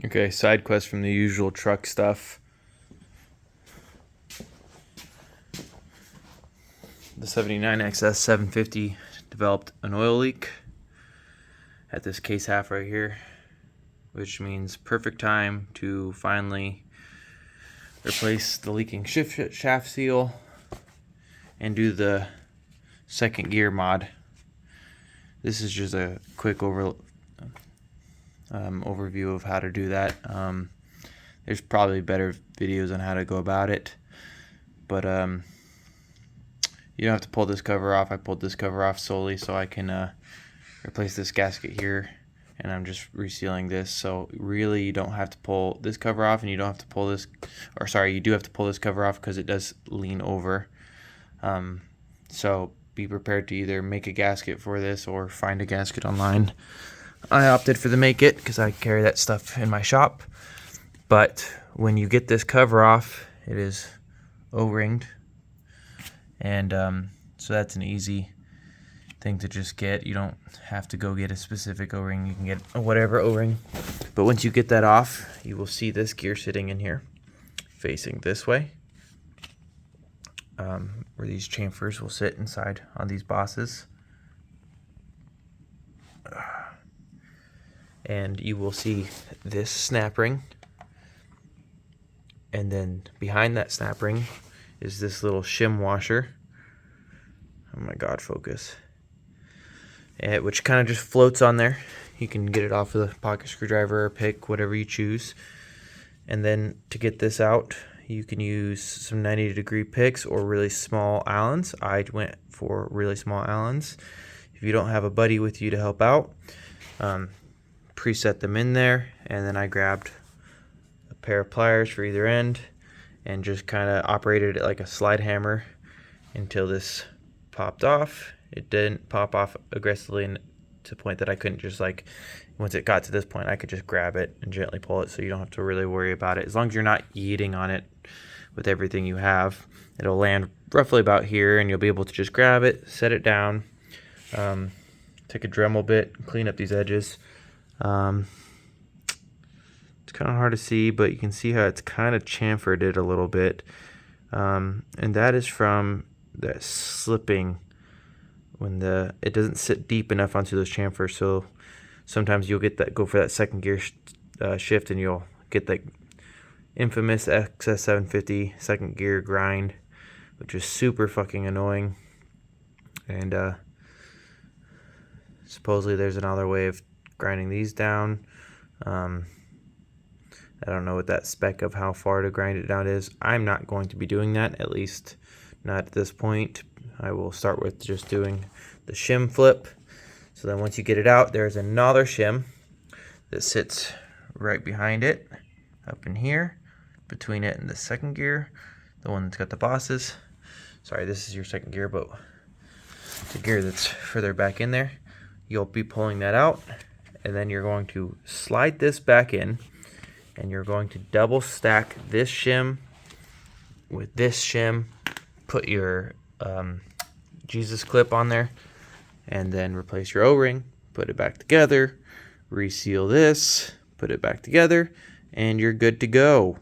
Okay, side quest from the usual truck stuff. The 79 Xs750 developed an oil leak at this case half right here, which means perfect time to finally replace the leaking shaft seal and do the second gear mod. This is just a quick overview of how to do that. There's probably better videos on how to go about it, but you don't have to pull this cover off. I pulled this cover off solely so I can replace this gasket here, and I'm just resealing this. So really you don't have to pull this cover off, and you don't have to pull this, or sorry, you do have to pull this cover off because it does lean over. So be prepared to either make a gasket for this or find a gasket online. I opted for the make it because I carry that stuff in my shop. But when you get this cover off, it is O-ringed, and so that's an easy thing to just get. You don't have to go get a specific O-ring. You can get whatever O-ring. But once you get that off, you will see this gear sitting in here facing this way, where these chamfers will sit inside on these bosses. And you will see this snap ring, and then behind that snap ring is this little shim washer. Oh my god, focus. Which kind of just floats on there. You can get it off with a pocket screwdriver or pick, whatever you choose. And then to get this out, you can use some 90-degree picks or really small Allens. I went for really small Allens. If you don't have a buddy with you to help out, preset them in there, and then I grabbed a pair of pliers for either end and just kind of operated it like a slide hammer until this popped off. It didn't pop off aggressively to the point that I couldn't just, like, once it got to this point, I could just grab it and gently pull it, so you don't have to really worry about it. As long as you're not yeeting on it with everything you have, it'll land roughly about here, and you'll be able to just grab it, set it down, take a Dremel bit, clean up these edges. It's kind of hard to see, but you can see how it's kind of chamfered it a little bit, and that is from that slipping when it doesn't sit deep enough onto those chamfers. So sometimes you'll get that, go for that second gear shift, and you'll get that infamous Xs750 second gear grind, which is super fucking annoying. And supposedly there's another way of grinding these down. I don't know what that spec of how far to grind it down is. I'm not going to be doing that, at least not at this point. I will start with just doing the shim flip. So then once you get it out, there's another shim that sits right behind it, up in here, between it and the second gear, the one that's got the bosses. Sorry, this is your second gear, but the gear that's further back in there. You'll be pulling that out, and then you're going to slide this back in, and you're going to double stack this shim with this shim, put your Jesus clip on there, and then replace your O-ring, put it back together, reseal this, put it back together, and you're good to go.